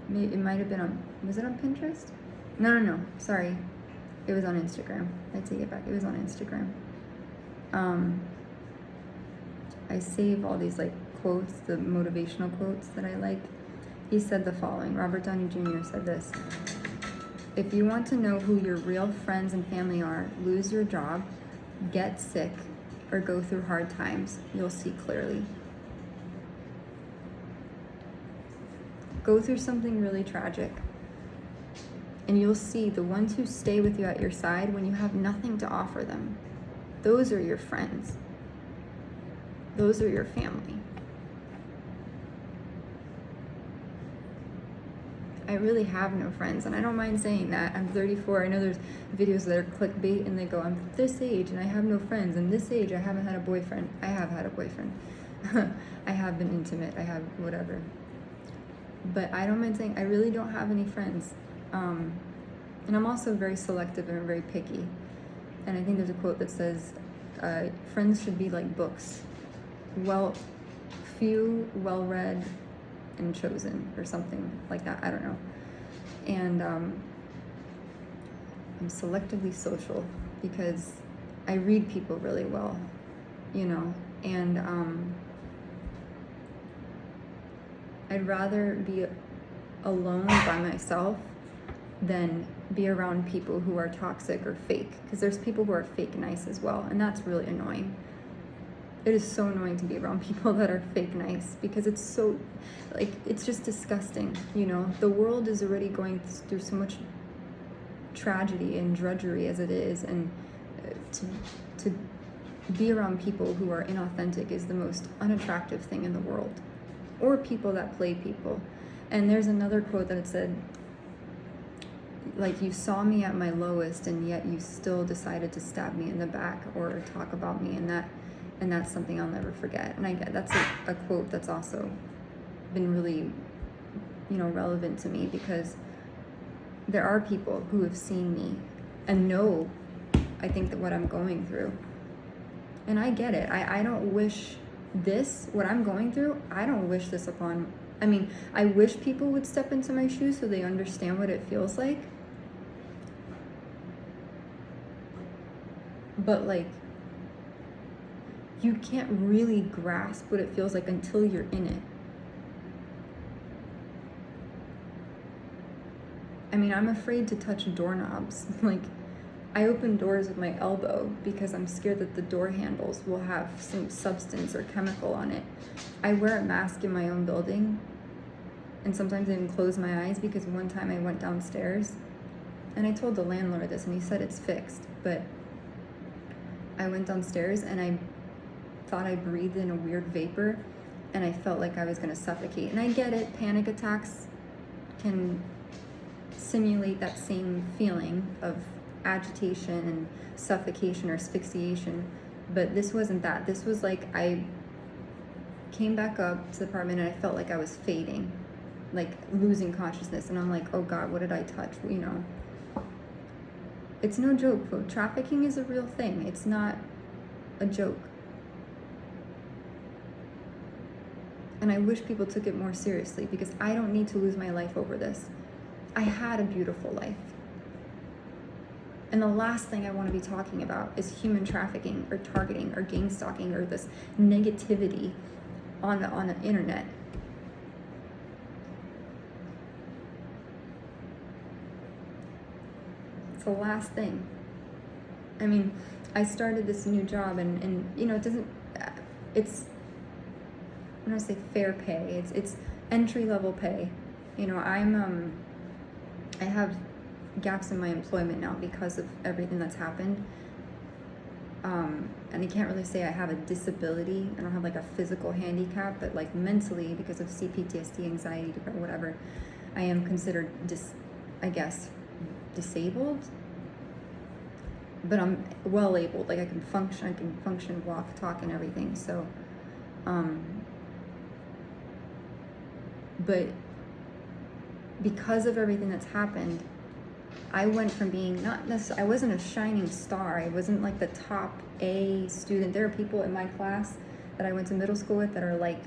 Maybe it might have been was it on Pinterest? No, sorry. It was on Instagram. I take it back. It was on Instagram. I save all these quotes, the motivational quotes that I like. He said the following. Robert Downey Jr. said this: if you want to know who your real friends and family are, lose your job, get sick, or go through hard times, you'll see clearly. Go through something really tragic, and you'll see the ones who stay with you at your side when you have nothing to offer them. Those are your friends. Those are your family. I really have no friends, and I don't mind saying that. I'm 34. I know there's videos that are clickbait, and they go, I'm this age and I have no friends, and this age I haven't had a boyfriend. I have had a boyfriend. I have been intimate. I have whatever. But I don't mind saying I really don't have any friends. And I'm also very selective and very picky. And I think there's a quote that says, friends should be like books. Few, well-read, and chosen, or something like that. I don't know. And I'm selectively social because I read people really well, and I'd rather be alone by myself than be around people who are toxic or fake, because there's people who are fake nice as well, and that's really annoying. It is so annoying to be around people that are fake nice, because it's so, it's just disgusting, The world is already going through so much tragedy and drudgery as it is, and to be around people who are inauthentic is the most unattractive thing in the world, or people that play people. And there's another quote that it said, you saw me at my lowest, and yet you still decided to stab me in the back or talk about me, and that's something I'll never forget. And that's a quote that's also been really, relevant to me, because there are people who have seen me and know, I think, that what I'm going through. And I get it. I don't wish this, what I'm going through, I don't wish this upon, I mean, I wish people would step into my shoes so they understand what it feels like. But like, you can't really grasp what it feels like until you're in it. I mean, I'm afraid to touch doorknobs. Like, I open doors with my elbow because I'm scared that the door handles will have some substance or chemical on it. I wear a mask in my own building, and sometimes I even close my eyes because one time I went downstairs and I told the landlord this and he said it's fixed, but I went downstairs and I thought I breathed in a weird vapor and I felt like I was going to suffocate. And I get it, panic attacks can simulate that same feeling of agitation and suffocation or asphyxiation, but this wasn't that. This was like, I came back up to the apartment and I felt like I was fading, like losing consciousness, and I'm like, oh God, what did I touch? You know, it's no joke, folks. Trafficking is a real thing. It's not a joke. And I wish people took it more seriously because I don't need to lose my life over this. I had a beautiful life. And the last thing I want to be talking about is human trafficking or targeting or gangstalking or this negativity on the internet. It's the last thing. I mean, I started this new job and you know, it's, I don't say fair pay, it's entry level pay. You know, I have gaps in my employment now because of everything that's happened. And I can't really say I have a disability. I don't have like a physical handicap, but like mentally, because of CPTSD, anxiety, depression, whatever, I am considered disabled. But I'm well able, like I can function, walk, talk, and everything. So, but because of everything that's happened, I went from being I wasn't a shining star. I wasn't like the top A student. There are people in my class that I went to middle school with that are like,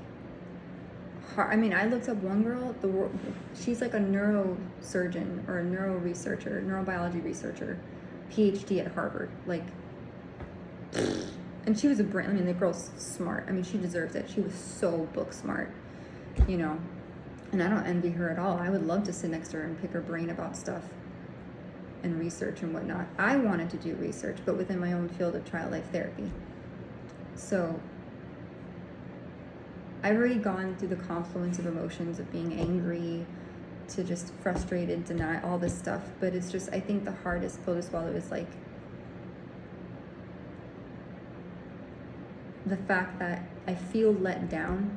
I mean, I looked up one girl, she's like a neurosurgeon or a neurobiology researcher, PhD at Harvard. Like, and she was the girl's smart. I mean, she deserves it. She was so book smart, you know, and I don't envy her at all. I would love to sit next to her and pick her brain about stuff and research and whatnot. I wanted to do research, but within my own field of child life therapy. So I've already gone through the confluence of emotions of being angry to just frustrated, deny, all this stuff. But it's just, I think the hardest pill to swallow is like the fact that I feel let down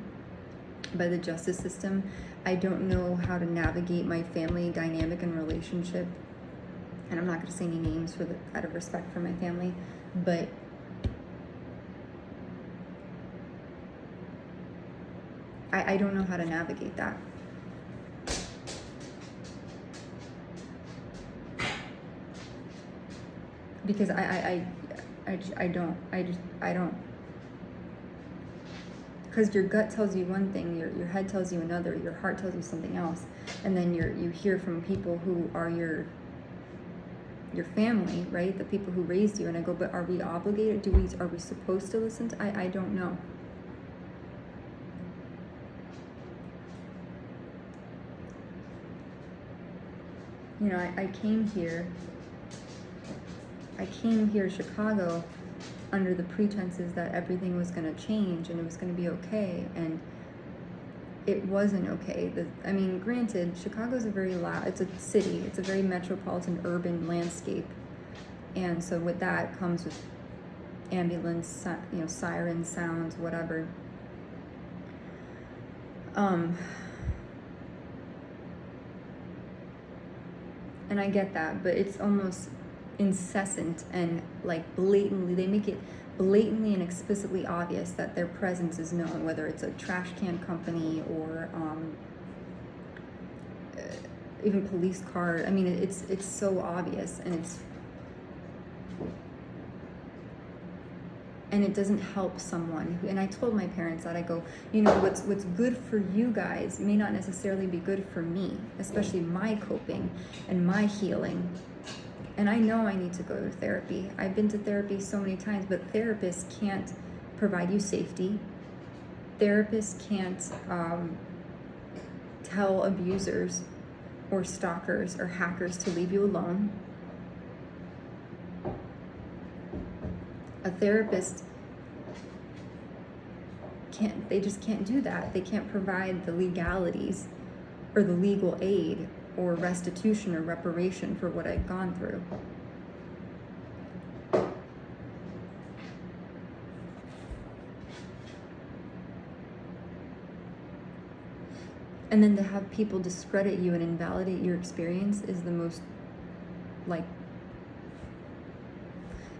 by the justice system. I don't know how to navigate my family dynamic and relationship. And I'm not going to say any names out of respect for my family, but I don't know how to navigate that. Because I don't. Because your gut tells you one thing, your head tells you another, your heart tells you something else, and then you hear from people who are your family, right? The people who raised you, and I go, but are we obligated? Are we supposed to listen to? I don't know. You know, I came here to Chicago under the pretenses that everything was going to change and it was going to be okay, and it wasn't okay. I mean, granted, Chicago's it's a city, it's a very metropolitan urban landscape, and so with that comes with ambulance, you know, siren sounds, whatever. And I get that, but it's almost incessant and like blatantly, they make it blatantly and explicitly obvious that their presence is known, whether it's a trash can company or even police car. I mean, it's so obvious, and it doesn't help someone and I told my parents that, I go, you know, what's good for you guys may not necessarily be good for me, especially my coping and my healing. And I know I need to go to therapy. I've been to therapy so many times, but therapists can't provide you safety. Therapists can't tell abusers or stalkers or hackers to leave you alone. A therapist they just can't do that. They can't provide the legalities or the legal aid or restitution or reparation for what I've gone through. And then to have people discredit you and invalidate your experience is the most, like,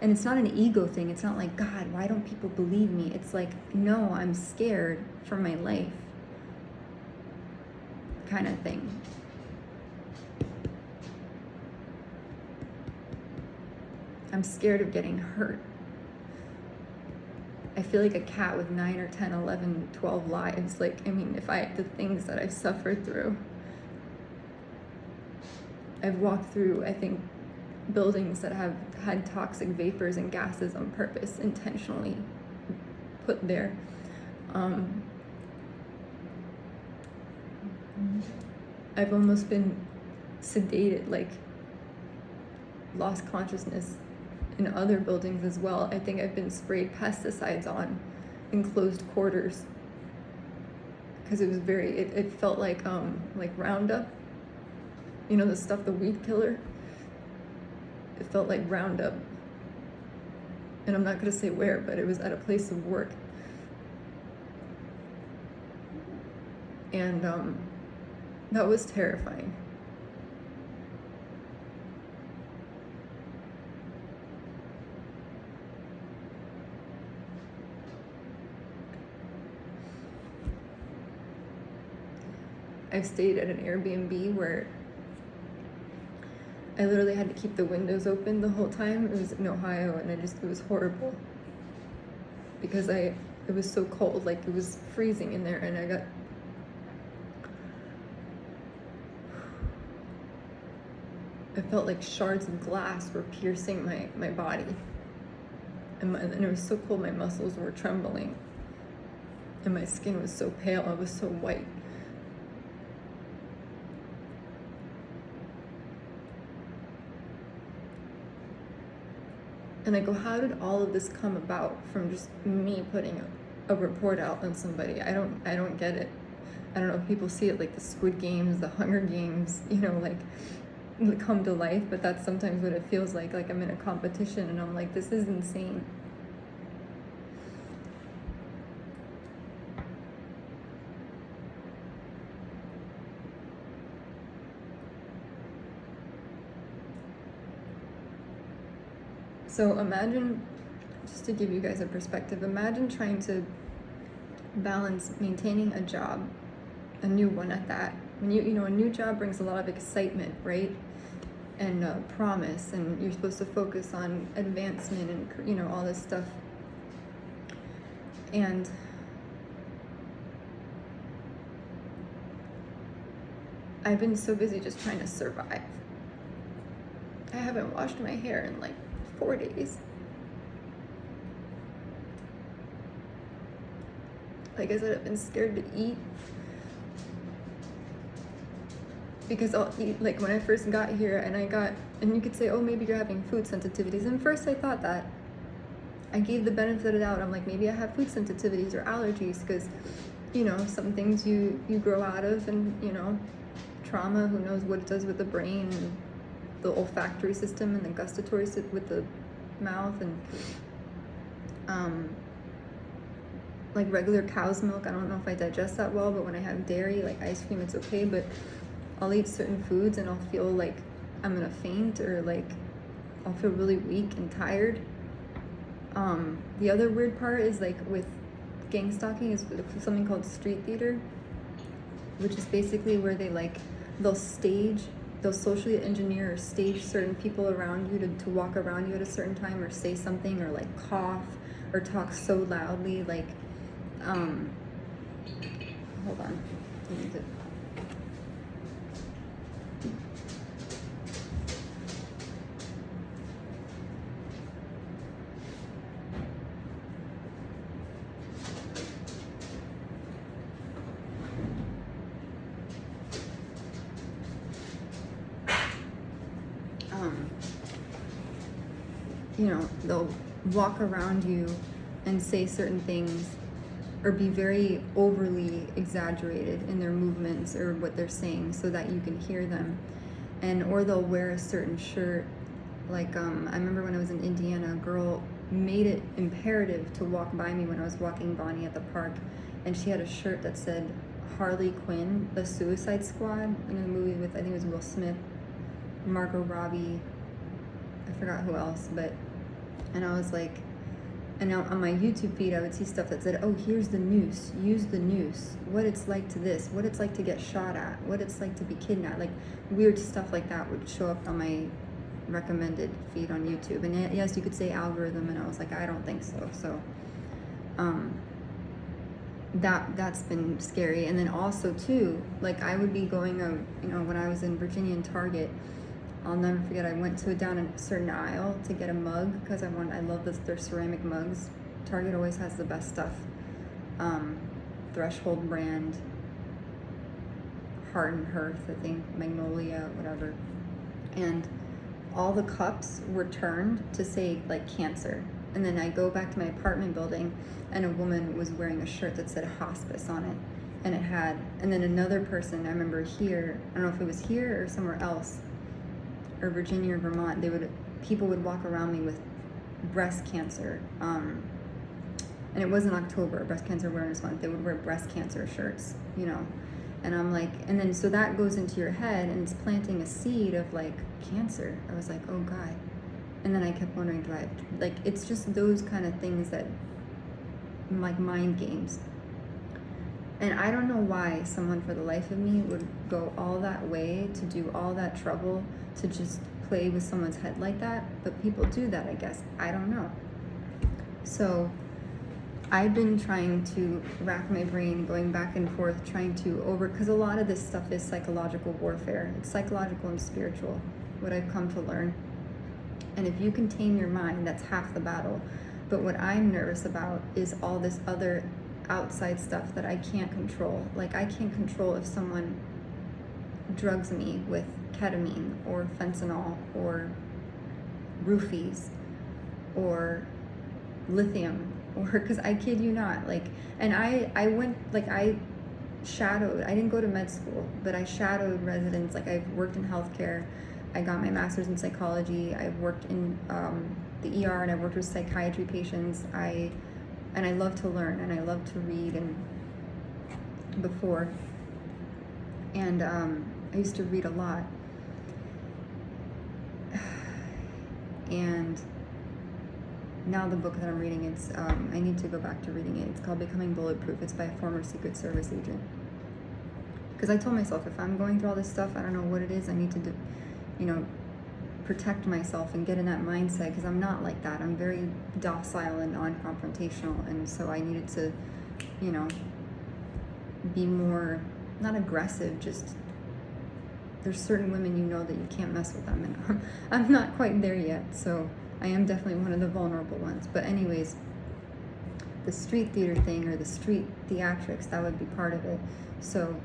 and it's not an ego thing. It's not like, God, why don't people believe me? It's like, no, I'm scared for my life, kind of thing. I'm scared of getting hurt. I feel like a cat with 9 or 10, 11, 12 lives. Like, I mean, the things that I've suffered through. I've walked through, I think, buildings that have had toxic vapors and gases on purpose, intentionally put there. I've almost been sedated, like lost consciousness in other buildings as well. I think I've been sprayed pesticides on in closed quarters because it was it felt like Roundup, you know, the stuff, the weed killer. It felt like Roundup, and I'm not going to say where, but it was at a place of work. And that was terrifying. I've stayed at an Airbnb where I literally had to keep the windows open the whole time. It was in Ohio, and it was horrible because it was so cold, like it was freezing in there, and I felt like shards of glass were piercing my body, and it was so cold, my muscles were trembling, and my skin was so pale, I was so white. And I go, how did all of this come about from just me putting a report out on somebody? I don't get it. I don't know if people see it like the Squid Games, the Hunger Games, you know, like come to life, but that's sometimes what it feels like I'm in a competition and I'm like, this is insane. So imagine, just to give you guys a perspective, imagine trying to balance maintaining a job, a new one at that. When you know, a new job brings a lot of excitement, right? And promise, and you're supposed to focus on advancement and, you know, all this stuff. And I've been so busy just trying to survive. I haven't washed my hair in like 4 days. Like I said, I've been scared to eat because I'll eat, like when I first got here and you could say, oh, maybe you're having food sensitivities. And first I thought that. I gave the benefit of the doubt. I'm like, maybe I have food sensitivities or allergies because, you know, some things you grow out of, and, you know, trauma, who knows what it does with the brain and the olfactory system and the gustatory system with the mouth, and like regular cow's milk, I don't know if I digest that well, but when I have dairy, like ice cream, it's okay, but I'll eat certain foods and I'll feel like I'm gonna faint, or like I'll feel really weak and tired. The other weird part is like with gangstalking is something called street theater, which is basically where they'll socially engineer or stage certain people around you to walk around you at a certain time, or say something, or like cough, or talk so loudly, like, hold on. I need to- you know, they'll walk around you and say certain things or be very overly exaggerated in their movements or what they're saying so that you can hear them. And or they'll wear a certain shirt. Like, I remember when I was in Indiana, a girl made it imperative to walk by me when I was walking Bonnie at the park, and she had a shirt that said Harley Quinn, the Suicide Squad, in a movie with, I think it was Will Smith, Margot Robbie, I forgot who else, but, and I was like, and on my YouTube feed I would see stuff that said, oh, here's the noose, use the noose, what it's like to this, what it's like to get shot at, what it's like to be kidnapped, like weird stuff like that would show up on my recommended feed on YouTube. And yes, you could say algorithm, and I was like, I don't think so. So that's been scary. And then also too, like I would be going you know, when I was in Virginia in Target, I'll never forget, I went down a certain aisle to get a mug because I love their ceramic mugs. Target always has the best stuff. Threshold brand, Heart and Hearth, I think, Magnolia, whatever. And all the cups were turned to say like cancer. And then I go back to my apartment building and a woman was wearing a shirt that said hospice on it. And it had, and then another person, I remember here, I don't know if it was here or somewhere else, or Virginia or Vermont, people would walk around me with breast cancer. And it wasn't October, Breast Cancer Awareness Month. They would wear breast cancer shirts, you know. And I'm like, and then so that goes into your head and it's planting a seed of like cancer. I was like, oh God. And then I kept wondering, like, it's just those kind of things that, like mind games. And I don't know why someone for the life of me would go all that way to do all that trouble to just play with someone's head like that. But people do that, I guess. I don't know. So I've been trying to rack my brain, going back and forth, trying to because a lot of this stuff is psychological warfare. It's psychological and spiritual, what I've come to learn. And if you can tame your mind, that's half the battle. But what I'm nervous about is all this other outside stuff that I can't control. Like I can't control if someone drugs me with ketamine or fentanyl or roofies or lithium, or because I kid you not, like, and I went, like I didn't go to med school, but I shadowed residents. Like I've worked in healthcare, I got my master's in psychology, I've worked in the ER, and I've worked with psychiatry patients. And I love to learn, and I love to read, and before, and I used to read a lot, and now the book that I'm reading, it's I need to go back to reading it. It's called Becoming Bulletproof. It's by a former Secret Service agent. Because I told myself, if I'm going through all this stuff, I don't know what it is, I need to do, you know, protect myself and get in that mindset, because I'm not like that. I'm very docile and non-confrontational, and so I needed to, you know, be more, not aggressive, just there's certain women you know that you can't mess with them, and I'm not quite there yet, so I am definitely one of the vulnerable ones. But anyways, the street theater thing, or the street theatrics, that would be part of it. So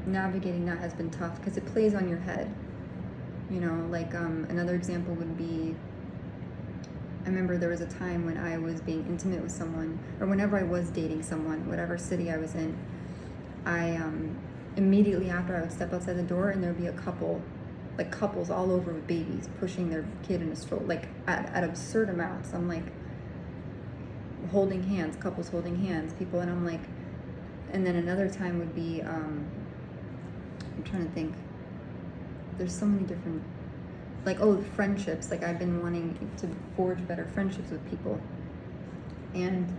navigating that has been tough because it plays on your head, you know. Like another example would be, I remember there was a time when I was being intimate with someone, or whenever I was dating someone, whatever city I was in, I immediately after I would step outside the door and there would be a couple, like couples all over with babies pushing their kid in a stroller, like at absurd amounts. I'm like, holding hands, couples holding hands, people, and I'm like, and then another time would be I'm trying to think, there's so many different, like, oh, friendships. Like I've been wanting to forge better friendships with people, and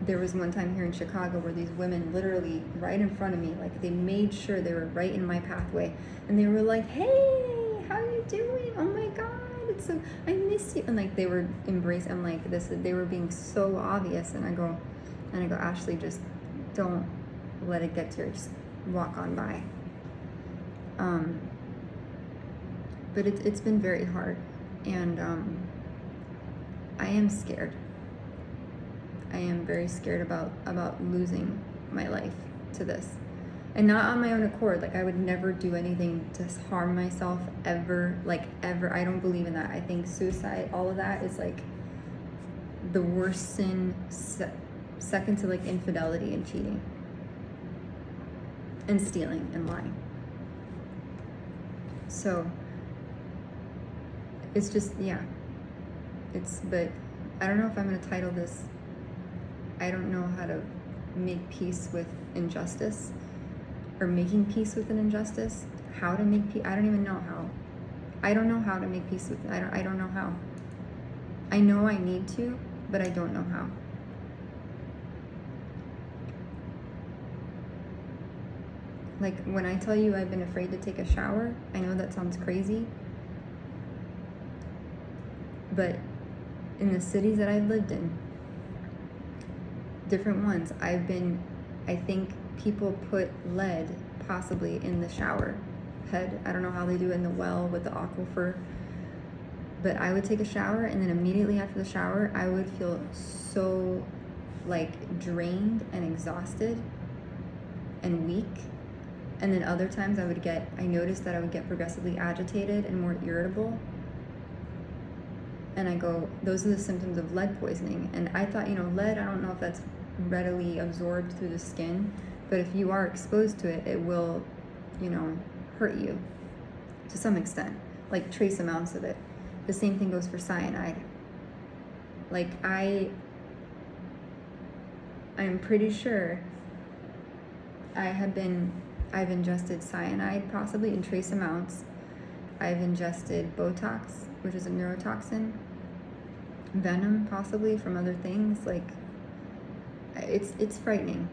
there was one time here in Chicago where these women literally right in front of me, like they made sure they were right in my pathway, and they were like, hey, how you doing? Oh my God, handsome. I miss you. And like they were embracing. I'm like this. They were being so obvious. And I go, Ashley, just don't let it get to her. Just walk on by. But it's been very hard, and I am scared. I am very scared about losing my life to this. And not on my own accord. Like, I would never do anything to harm myself ever. Like, ever. I don't believe in that. I think suicide, all of that is like the worst sin, second to like infidelity and cheating and stealing and lying. So it's just, yeah. But I don't know if I'm going to title this, I don't know how to make peace with injustice, or making peace with an injustice. How to make peace, I don't even know how. I don't know how to make peace with it. I don't know how. I know I need to, but I don't know how. Like, when I tell you I've been afraid to take a shower, I know that sounds crazy, but in the cities that I've lived in, different ones, I think people put lead possibly in the shower head. I don't know how they do it in the well with the aquifer, but I would take a shower, and then immediately after the shower, I would feel so like drained and exhausted and weak. And then other times I noticed that I would get progressively agitated and more irritable. And I go, those are the symptoms of lead poisoning. And I thought, lead, I don't know if that's readily absorbed through the skin, but if you are exposed to it, it will, hurt you to some extent, like trace amounts of it. The same thing goes for cyanide. Like, I'm pretty sure I've ingested cyanide possibly in trace amounts. I've ingested Botox, which is a neurotoxin, venom possibly from other things. Like, it's frightening.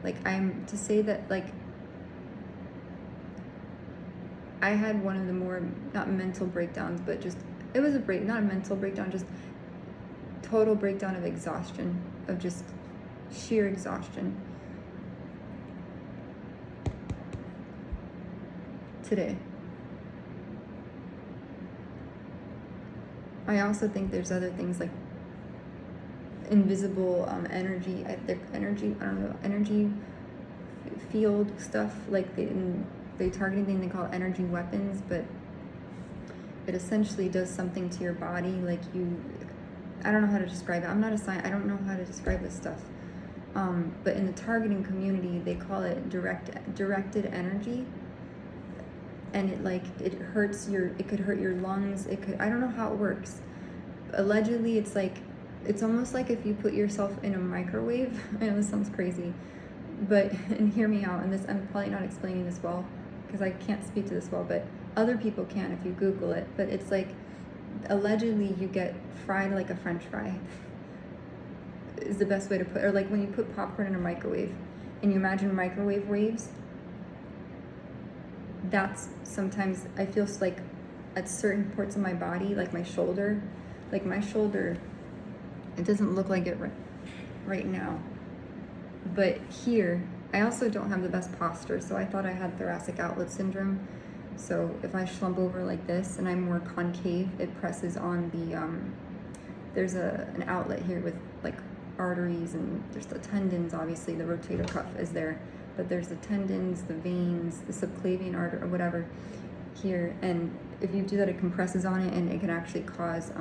Like, to say that, like, I had one of the more, not mental breakdowns, but just, it was not a mental breakdown, just total breakdown of exhaustion, of just sheer exhaustion. Today. I also think there's other things like invisible energy field stuff, like they target anything they call energy weapons, but it essentially does something to your body. Like, I don't know how to describe it. I'm not a scientist. I don't know how to describe this stuff. But in the targeting community, they call it directed energy. And it could hurt your lungs. I don't know how it works. Allegedly, it's almost like if you put yourself in a microwave. I know this sounds crazy, and hear me out, and this, I'm probably not explaining this well, because I can't speak to this well, but other people can if you Google it. But it's like, allegedly you get fried like a French fry, is the best way to put, or like when you put popcorn in a microwave, and you imagine microwave waves, that's sometimes I feel like at certain parts of my body, like my shoulder, it doesn't look like it right now, but here, I also don't have the best posture, so I thought I had thoracic outlet syndrome. So if I slump over like this and I'm more concave, it presses on there's an outlet here with like arteries, and there's the tendons, obviously the rotator cuff is there, but there's the tendons, the veins, the subclavian artery, or whatever here, and if you do that, it compresses on it, and it can actually cause